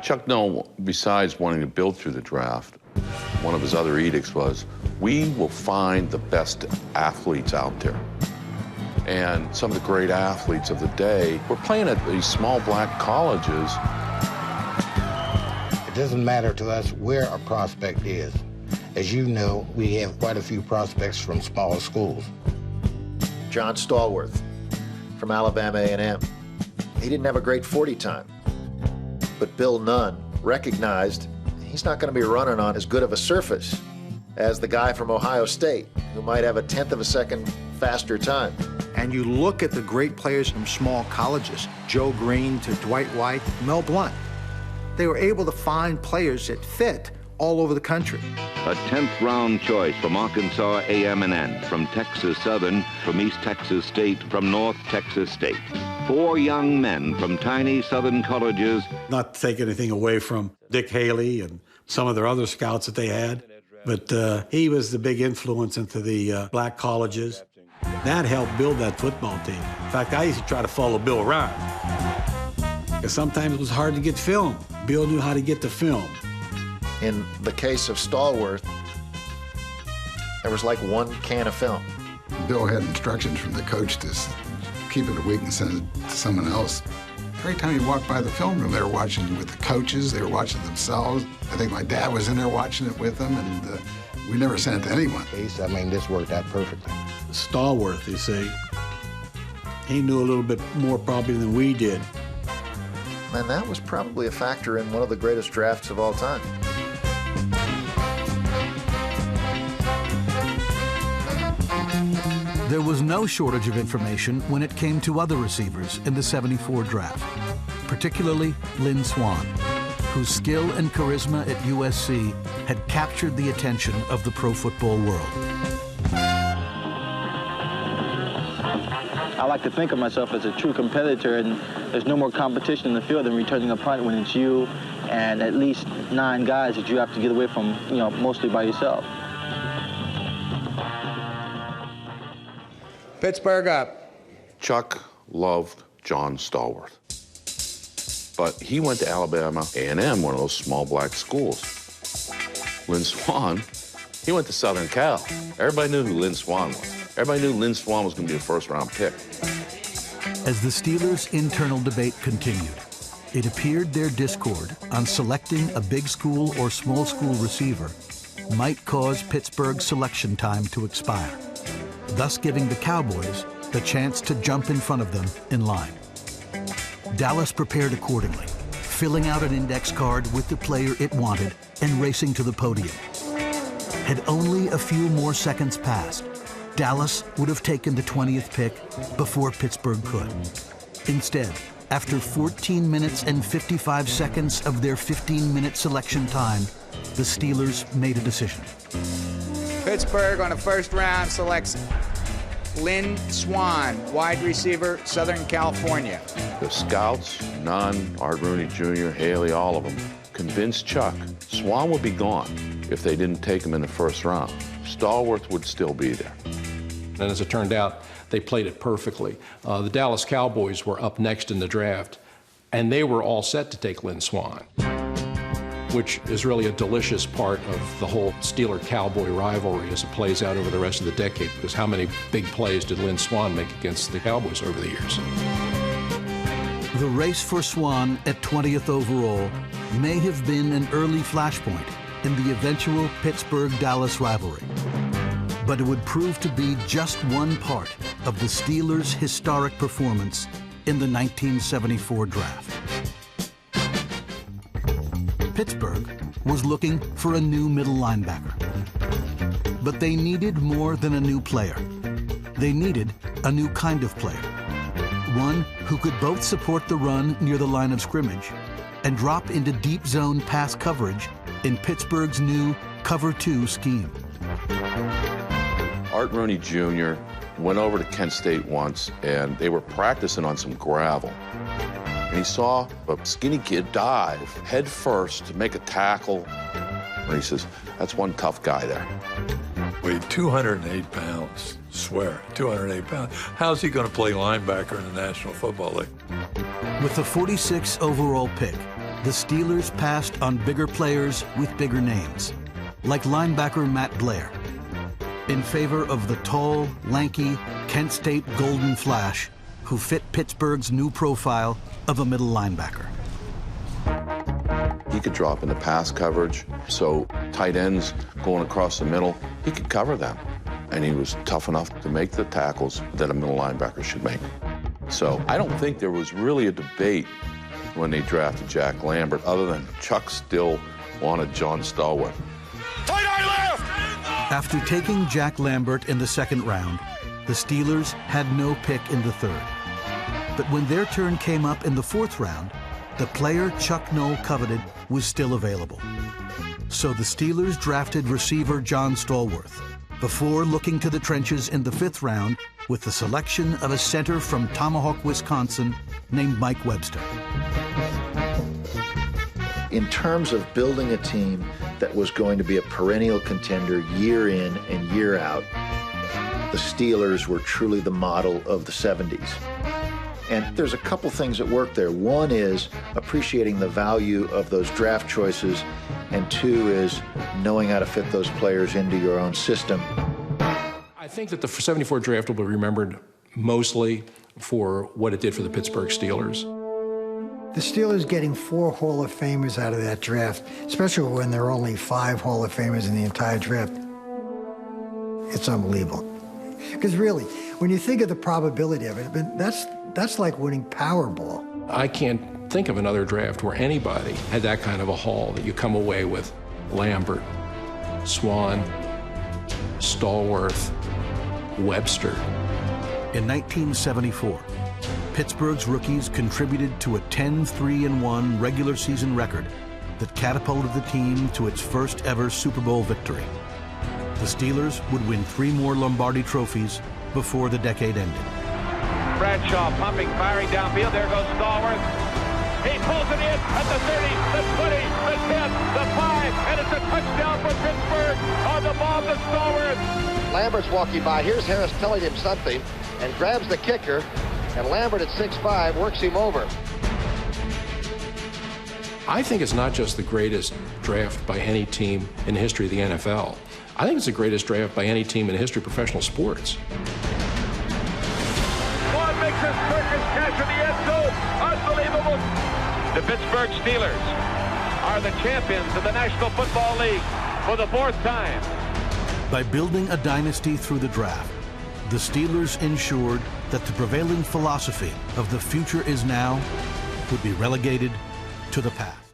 Chuck Noll, besides wanting to build through the draft, one of his other edicts was, we will find the best athletes out there. And some of the great athletes of the day were playing at these small black colleges. It doesn't matter to us where a prospect is. As you know, we have quite a few prospects from smaller schools. John Stallworth from Alabama A&M. He didn't have a great 40 time, but Bill Nunn recognized he's not going to be running on as good of a surface as the guy from Ohio State, who might have a 1/10 of a second faster time. And you look at the great players from small colleges, Joe Green to Dwight White, Mel Blount. They were able to find players that fit all over the country. A 10th round choice from Arkansas A&M, from Texas Southern, from East Texas State, from North Texas State. 4 young men from tiny Southern colleges. Not to take anything away from Dick Haley and some of their other scouts that they had, but he was the big influence into the black colleges. That helped build that football team. In fact, I used to try to follow Bill around, because sometimes it was hard to get film. Bill knew how to get the film. In the case of Stallworth, there was like 1 can of film. Bill had instructions from the coach to keep it a week and send it to someone else. Every time you walked by the film room, they were watching with the coaches, they were watching themselves. I think my dad was in there watching it with them, and we never sent it to anyone. I mean, this worked out perfectly. Stallworth, you see, he knew a little bit more probably than we did. And that was probably a factor in one of the greatest drafts of all time. There was no shortage of information when it came to other receivers in the '74 draft, particularly Lynn Swann, whose skill and charisma at USC had captured the attention of the pro football world. I like to think of myself as a true competitor, and there's no more competition in the field than returning a punt when it's you and at least 9 guys that you have to get away from, mostly by yourself. Pittsburgh up. Chuck loved John Stallworth. But he went to Alabama A&M, one of those small black schools. Lynn Swann, he went to Southern Cal. Everybody knew who Lynn Swann was. Everybody knew Lynn Swann was going to be a first-round pick. As the Steelers' internal debate continued, it appeared their discord on selecting a big school or small school receiver might cause Pittsburgh's selection time to expire, thus giving the Cowboys the chance to jump in front of them in line. Dallas prepared accordingly, filling out an index card with the player it wanted and racing to the podium. Had only a few more seconds passed, Dallas would have taken the 20th pick before Pittsburgh could. Instead, after 14 minutes and 55 seconds of their 15-minute selection time, the Steelers made a decision. Pittsburgh on a first-round selects Lynn Swann, wide receiver, Southern California. The scouts, Nunn, Art Rooney Jr., Haley, all of them, convinced Chuck Swann would be gone if they didn't take him in the first round. Stallworth would still be there. And as it turned out, they played it perfectly. The Dallas Cowboys were up next in the draft, and they were all set to take Lynn Swann, which is really a delicious part of the whole Steeler-Cowboy rivalry as it plays out over the rest of the decade, because how many big plays did Lynn Swann make against the Cowboys over the years? The race for Swann at 20th overall may have been an early flashpoint in the eventual Pittsburgh-Dallas rivalry, but it would prove to be just one part of the Steelers' historic performance in the 1974 draft. Pittsburgh was looking for a new middle linebacker, but they needed more than a new player. They needed a new kind of player, one who could both support the run near the line of scrimmage and drop into deep zone pass coverage in Pittsburgh's new Cover 2 scheme. Art Rooney Jr. went over to Kent State once, and they were practicing on some gravel. And he saw a skinny kid dive head first to make a tackle. And he says, that's one tough guy there. Weighed 208 pounds, swear, 208 pounds. How's he going to play linebacker in the National Football League? With the 46th overall pick, the Steelers passed on bigger players with bigger names, like linebacker Matt Blair, in favor of the tall, lanky Kent State Golden Flash who fit Pittsburgh's new profile of a middle linebacker. He could drop into pass coverage, so tight ends going across the middle, he could cover them. And he was tough enough to make the tackles that a middle linebacker should make. So I don't think there was really a debate when they drafted Jack Lambert, other than Chuck still wanted John Stallworth. After taking Jack Lambert in the second round, the Steelers had no pick in the third. But when their turn came up in the fourth round, the player Chuck Noll coveted was still available. So the Steelers drafted receiver John Stallworth, before looking to the trenches in the fifth round with the selection of a center from Tomahawk, Wisconsin, named Mike Webster. In terms of building a team that was going to be a perennial contender year in and year out, the Steelers were truly the model of the 70s. And there's a couple things that work there. One is appreciating the value of those draft choices, and two is knowing how to fit those players into your own system. I think that the 74 draft will be remembered mostly for what it did for the Pittsburgh Steelers. The Steelers getting 4 Hall of Famers out of that draft, especially when there are only 5 Hall of Famers in the entire draft, it's unbelievable. Because really, when you think of the probability of it, that's like winning Powerball. I can't think of another draft where anybody had that kind of a haul that you come away with Lambert, Swan, Stallworth, Webster. In 1974, Pittsburgh's rookies contributed to a 10-3-1 regular season record that catapulted the team to its first ever Super Bowl victory. The Steelers would win 3 more Lombardi trophies before the decade ended. Bradshaw pumping, firing downfield. There goes Stallworth. He pulls it in at the 30, the 20, the 10, the 5, and it's a touchdown for Pittsburgh on the ball to Stallworth. Lambert's walking by. Here's Harris telling him something and grabs the kicker, and Lambert at 6'5" works him over. I think it's not just the greatest draft by any team in the history of the NFL. I think it's the greatest draft by any team in the history of professional sports. One makes a circus catch in the end zone. Unbelievable. The Pittsburgh Steelers are the champions of the National Football League for the 4th time. By building a dynasty through the draft, the Steelers ensured that the prevailing philosophy of the future is now would be relegated to the past.